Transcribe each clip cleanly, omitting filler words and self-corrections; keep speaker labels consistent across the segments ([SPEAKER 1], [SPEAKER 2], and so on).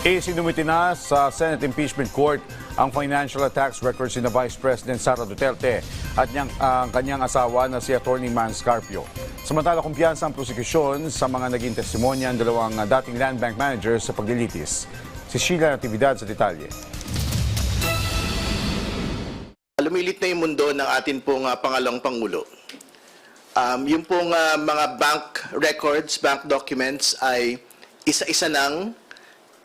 [SPEAKER 1] Isinumiti na sa Senate Impeachment Court ang financial tax records ni Vice President Sara Duterte at ang kanyang asawa na si Atty. Mans Carpio. Samantala, kumpiyansa ang prosekusyon sa mga naging testimonya ng dalawang dating land bank managers sa paglilitis. Si Sheila Natividad sa detalye.
[SPEAKER 2] Lumilit na yung mundo ng atin pong pangalawang Pangulo. Yung pong mga bank records, bank documents ay isa-isa nang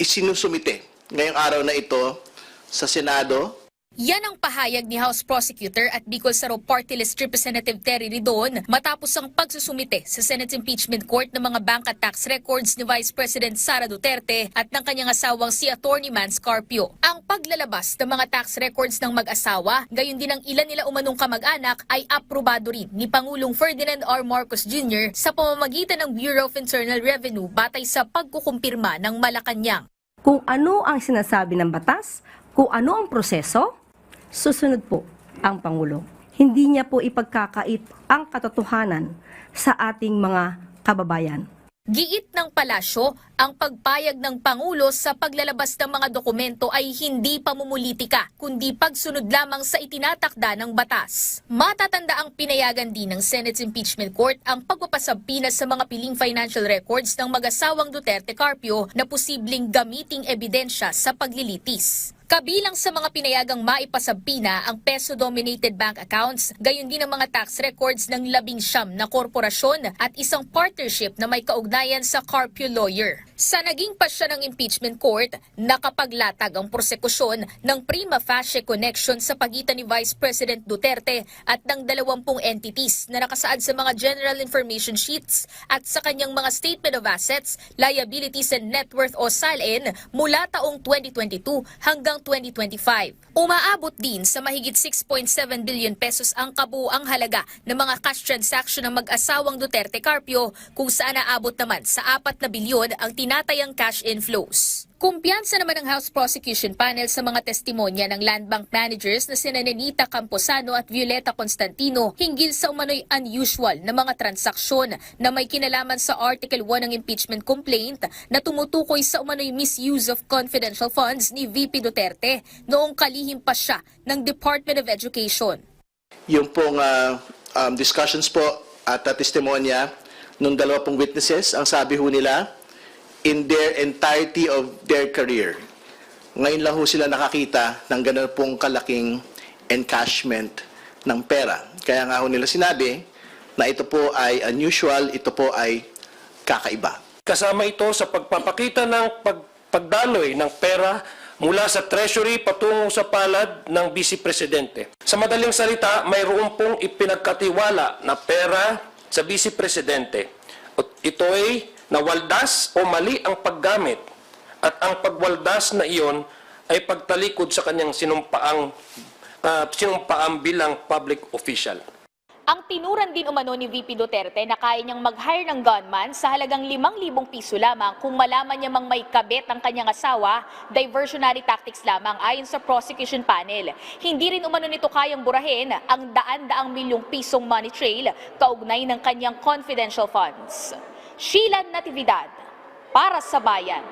[SPEAKER 2] isinusumite ngayong araw na ito sa Senado.
[SPEAKER 3] Yan ang pahayag ni House Prosecutor at Bicol Saro Party List Representative Terry Ridon matapos ang pagsusumite sa Senate Impeachment Court ng mga bank at tax records ni Vice President Sara Duterte at ng kanyang asawang si Atty. Mans Carpio. Ang paglalabas ng mga tax records ng mag-asawa, gayon din ang ilan nila umanong kamag-anak ay aprobado rin ni Pangulong Ferdinand R. Marcos Jr. sa pamamagitan ng Bureau of Internal Revenue batay sa pagkukumpirma ng Malacanang.
[SPEAKER 4] Kung ano ang sinasabi ng batas, kung ano ang proseso, susunod po ang Pangulo. Hindi niya po ipagkakait ang katotohanan sa ating mga kababayan.
[SPEAKER 3] Giit ng palasyo, ang pagpayag ng Pangulo sa paglalabas ng mga dokumento ay hindi pamumulitika, kundi pagsunod lamang sa itinatakda ng batas. Matatanda ang pinayagan din ng Senate's Impeachment Court ang pagpapasabpinas sa mga piling financial records ng mag-asawang Duterte Carpio na posibleng gamiting ebidensya sa paglilitis. Kabilang sa mga pinayagang maipasabpina ang peso-dominated bank accounts, gayon din ang mga tax records ng 19 na korporasyon at isang partnership na may kaugnayan sa Carpio lawyer. Sa naging pasya ng impeachment court, nakapaglatag ang prosekusyon ng prima facie connection sa pagitan ni Vice President Duterte at ng 20 entities na nakasaad sa mga general information sheets at sa kanyang mga statement of assets, liabilities and net worth o SALN mula taong 2022 hanggang 2025. Umaabot din sa mahigit 6.7 billion pesos ang kabuuang halaga ng mga cash transaction ng mag-asawang Duterte Carpio kung saan naabot naman sa 4 na bilyon ang tinatayang cash inflows. Kumpiyansa naman ng House Prosecution Panel sa mga testimonya ng land bank managers na sina Nenita Camposano at Violeta Constantino hinggil sa umano'y unusual na mga transaksyon na may kinalaman sa Article 1 ng impeachment complaint na tumutukoy sa umano'y misuse of confidential funds ni VP Duterte noong kalihim pa siya ng Department of Education.
[SPEAKER 2] Yung pong discussions po at testimonya ng 2 witnesses, ang sabi ho nila, in their entirety of their career, ngayon lang ho sila nakakita ng ganun pong kalaking encashment ng pera. Kaya nga ho nila sinabi na ito po ay unusual, ito po ay kakaiba.
[SPEAKER 5] Kasama ito sa pagpapakita ng pagdaloy ng pera mula sa Treasury patungo sa palad ng Vice Presidente. Sa madaling salita, mayroon pong ipinagkatiwala na pera sa Vice Presidente. Ito ay nawaldas o mali ang paggamit at ang pagwaldas na iyon ay pagtalikod sa kanyang sinumpaang bilang public official.
[SPEAKER 3] Ang tinuran din umano ni VP Duterte na kaya niyang mag-hire ng gunman sa halagang 5,000 piso lamang kung malaman niya mang may kabit ang kanyang asawa, diversionary tactics lamang ayon sa prosecution panel. Hindi rin umano nito kayang burahin ang daan-daang milyong pisong money trail kaugnay ng kanyang confidential funds. Sheila Natividad, para sa Bayan.